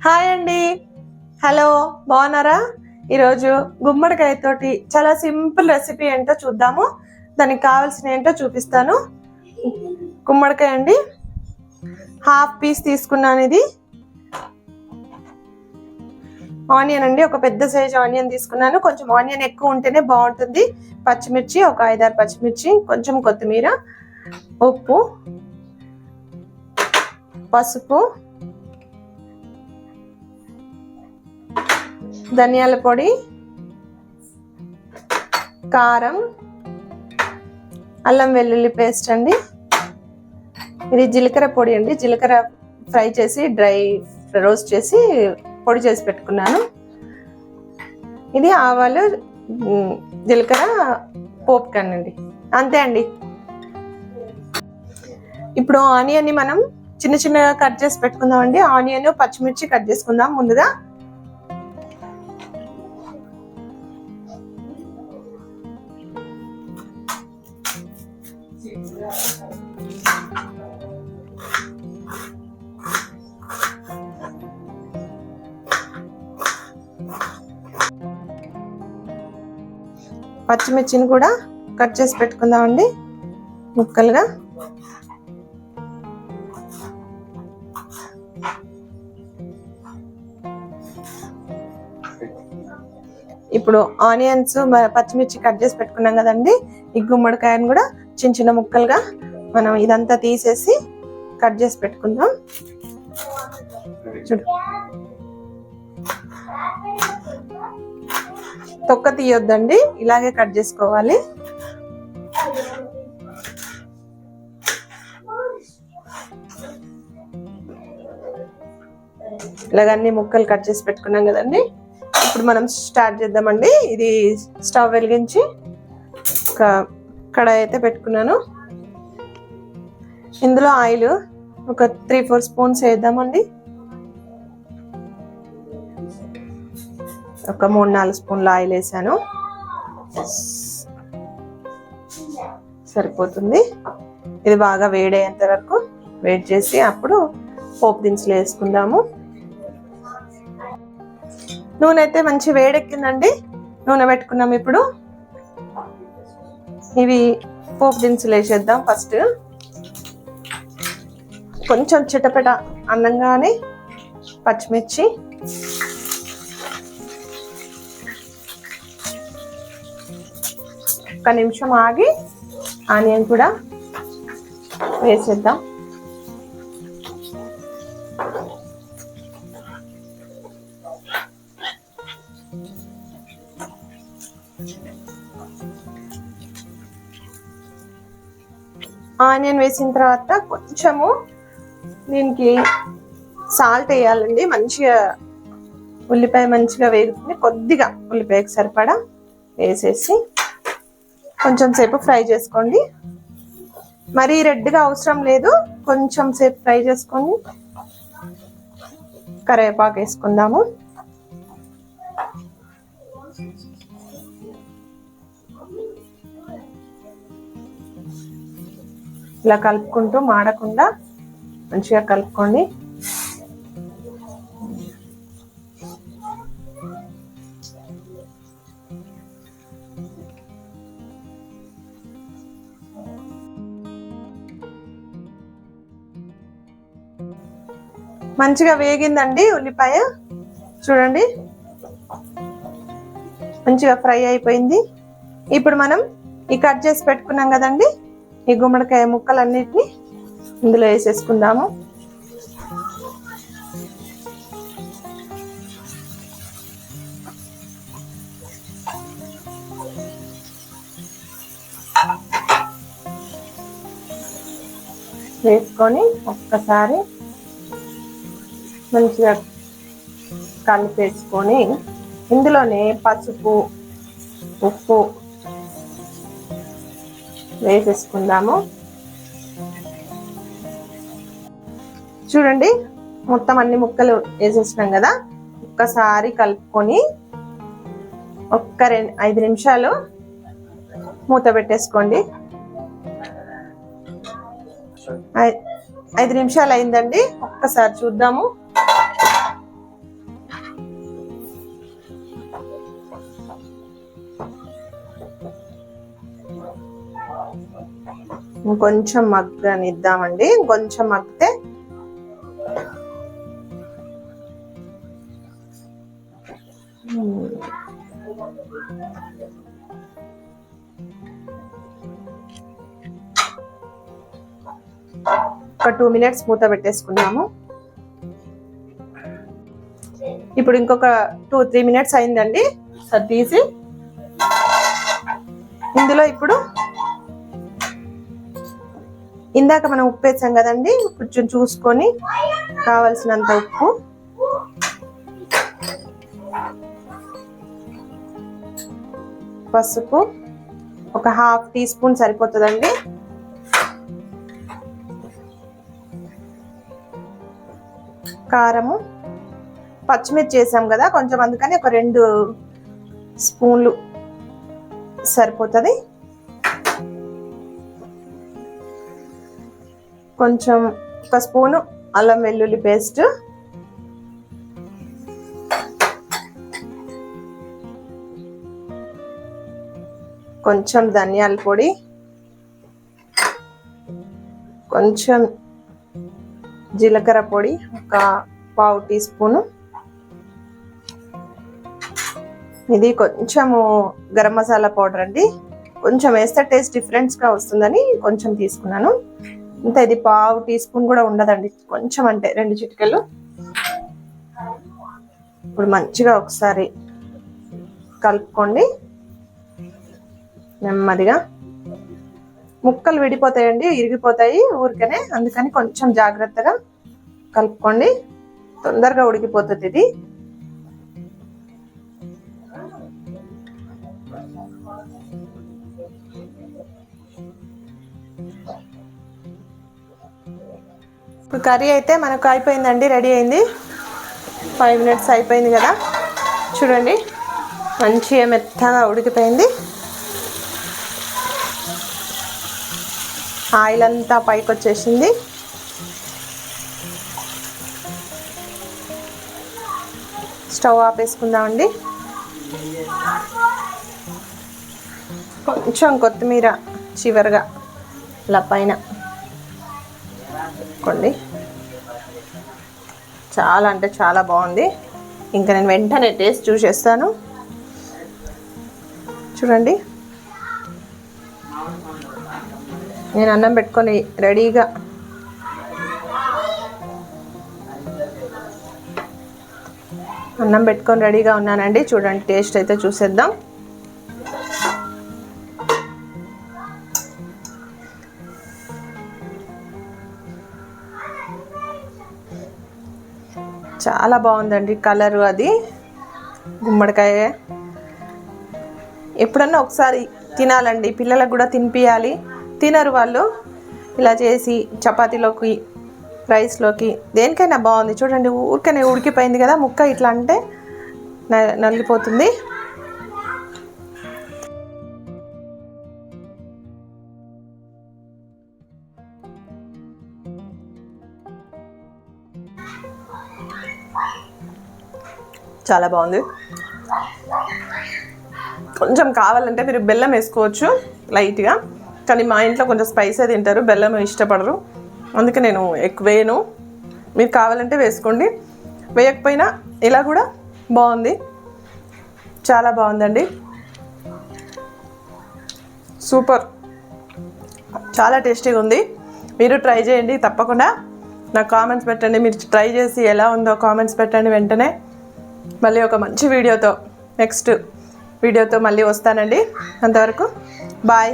Hi అండి, hello, బాగున్నారా? ఈరోజు గుమ్మడికాయతోటి చాలా సింపుల్ రెసిపీ ఏంటో చూద్దాము. దానికి కావాల్సిన ఏంటో చూపిస్తాను. గుమ్మడికాయ అండి, హాఫ్ పీస్ తీసుకున్నాను. ఇది ఆనియన్ అండి, ఒక పెద్ద సైజ్ ఆనియన్ తీసుకున్నాను. కొంచెం ఆనియన్ ఎక్కువ ఉంటేనే బాగుంటుంది. పచ్చిమిర్చి ఒక 5-6 పచ్చిమిర్చి, కొంచెం కొత్తిమీర, ఉప్పు, పసుపు, ధనియాల పొడి, కారం, అల్లం వెల్లుల్లి పేస్ట్ అండి. ఇది జీలకర్ర పొడి అండి, జీలకర్ర ఫ్రై చేసి డ్రై రోస్ట్ చేసి పొడి చేసి పెట్టుకున్నాను. ఇది ఆవాలు, జీలకర్ర పోపు కానండి, అంతే అండి. ఇప్పుడు ఆనియన్ని మనం చిన్న చిన్నగా కట్ చేసి పెట్టుకుందాం అండి. ఆనియన్, పచ్చిమిర్చి కట్ చేసుకుందాం ముందుగా. పచ్చిమిర్చిని కూడా కట్ చేసి పెట్టుకుందామండి ముక్కలుగా. ఇప్పుడు ఆనియన్స్, పచ్చిమిర్చి కట్ చేసి పెట్టుకున్నాం కదండి. ఈ గుమ్మడికాయను కూడా చిన్న చిన్న ముక్కలుగా మనం ఇదంతా తీసేసి కట్ చేసి పెట్టుకుందాం. చూడు, తొక్క తీయొద్దండి, ఇలాగే కట్ చేసుకోవాలి. ఇలాగ అన్ని ముక్కలు కట్ చేసి పెట్టుకున్నాం కదండి. ఇప్పుడు మనం స్టార్ట్ చేద్దామండి. ఇది స్టవ్ వెలిగించి ఒక కడాయి అయితే పెట్టుకున్నాను. ఇందులో ఆయిల్ ఒక 3-4 స్పూన్స్ వేద్దామండి. ఒక 3-4 స్పూన్ల ఆయిల్ వేసాను, సరిపోతుంది. ఇది బాగా వేడయ్యేంత వరకు వెయిట్ చేసి అప్పుడు పోపు దినుసులు వేసుకుందాము. నూనె అయితే మంచి వేడెక్కిందండి, నూనె పెట్టుకున్నాము. ఇప్పుడు ఇవి పోపు దినుసులు వేసేద్దాం. ఫస్ట్ కొంచెం చిటపట అన్నంగానే పచ్చిమిర్చి, ఒక నిమిషం ఆగి ఆనియన్ కూడా వేసేద్దాం. ఆనియన్ వేసిన తర్వాత కొంచెము దీనికి సాల్ట్ వేయాలండి. మంచిగా ఉల్లిపాయ మంచిగా వేగుతుంది. కొద్దిగా ఉల్లిపాయకి సరిపడా వేసేసి కొంచెం సేపు ఫ్రై చేసుకోండి. మరీ రెడ్గా అవసరం లేదు, కొంచెం సేపు ఫ్రై చేసుకోండి. కరివేపాకు వేసుకుందాము. ఇలా కలుపుకుంటూ మాడకుండా మంచిగా కలుపుకోండి. మంచిగా వేగిందండి ఉల్లిపాయ, చూడండి మంచిగా ఫ్రై అయిపోయింది. ఇప్పుడు మనం ఈ కట్ చేసి పెట్టుకున్నాం కదండి, ఈ గుమ్మడికాయ ముక్కలన్నిటిని ఇందులో వేసేసుకుందాము. వేసుకొని ఒక్కసారి మంచిగా కలిపేసుకొని ఇందులోనే పసుపు, ఉప్పు వేసేసుకుందాము. చూడండి మొత్తం అన్ని ముక్కలు వేసేసినాం కదా. ఒక్కసారి కలుపుకొని 5 నిమిషాలు మూత పెట్టేసుకోండి. 5 నిమిషాలు అయిందండి, ఒక్కసారి చూద్దాము. ఇంకొంచెం మగ్గనిద్దామండి. ఇంకొంచెం మగ్గితే ఒక 2 minutes మూత పెట్టేసుకున్నాము. ఇప్పుడు ఇంకొక 2-3 minutes అయిందండి. తీసి ఇందులో ఇప్పుడు ఇందాక మనం ఉప్పు వేసాం కదండి, కొంచెం చూసుకొని కావలసినంత ఉప్పు, పసుపు ఒక 1/2 teaspoon సరిపోతుందండి. కారము, పచ్చిమిర్చి చేసాం కదా కొంచెం, అందుకని ఒక 2 స్పూన్లు సరిపోతుంది. కొంచెం 1 స్పూను అల్లం వెల్లుల్లి పేస్ట్, కొంచెం ధనియాల పొడి, కొంచెం జీలకర్ర పొడి ఒక 1/2 teaspoon, ఇది కొంచెము గరం మసాలా పౌడర్ అండి. కొంచెం వేస్తే టేస్ట్ డిఫరెంట్గా వస్తుందని కొంచెం తీసుకున్నాను. ఇంత ఇది 1/2 teaspoon కూడా ఉండదండి, కొంచెం అంటే 2 చిటికెలు. ఇప్పుడు మంచిగా ఒకసారి కలుపుకోండి నెమ్మదిగా. ముక్కలు విడిపోతాయండి, ఇరిగిపోతాయి ఊరికనే, అందుకని కొంచెం జాగ్రత్తగా కలుపుకోండి, తొందరగా ఉడికిపోతుంది ఇది. ఇప్పుడు కర్రీ అయితే మనకు అయిపోయిందండి, రెడీ అయింది. 5 minutes అయిపోయింది కదా, చూడండి మంచిగా మెత్తగా ఉడికిపోయింది. ఆయిల్ అంతా పైకి వచ్చేసింది. స్టవ్ ఆపేసుకుందామండి. కొంచెం కొత్తిమీర చివరిగా ఇలా పైన కొండి. చాలా అంటే చాలా బాగుంది. ఇంకా నేను వెంటనే టేస్ట్ చూసేస్తాను. చూడండి, నేను అన్నం పెట్టుకొని రెడీగా ఉన్నానండి. చూడండి, టేస్ట్ అయితే చూసేద్దాం. చాలా బాగుందండి కలరు, అది గుమ్మడికాయ. ఎప్పుడన్నా ఒకసారి తినాలండి, పిల్లలకు కూడా తినిపియాలి. తినరు వాళ్ళు. ఇలా చేసి చపాతీలోకి, రైస్లోకి, దేనికైనా బాగుంది. చూడండి, ఊరికనే ఉడికిపోయింది కదా ముక్క, ఇట్లా అంటే నలిగిపోతుంది. చాలా బాగుంది. కొంచెం కావాలంటే మీరు బెల్లం వేసుకోవచ్చు లైట్గా, కానీ మా ఇంట్లో కొంచెం స్పైసీ తింటారు, బెల్లం ఇష్టపడరు, అందుకే నేను ఎక్కువ వేయను. మీరు కావాలంటే వేసుకోండి, వేయకపోయినా ఇలా కూడా బాగుంది. చాలా బాగుందండి, సూపర్, చాలా టేస్టీగా ఉంది. మీరు ట్రై చేయండి తప్పకుండా. నాకు కామెంట్స్ పెట్టండి, మీరు ట్రై చేసి ఎలా ఉందో కామెంట్స్ పెట్టండి. వెంటనే మళ్ళీ ఒక మంచి వీడియోతో, నెక్స్ట్ వీడియోతో మళ్ళీ వస్తానండి. అంతవరకు బాయ్.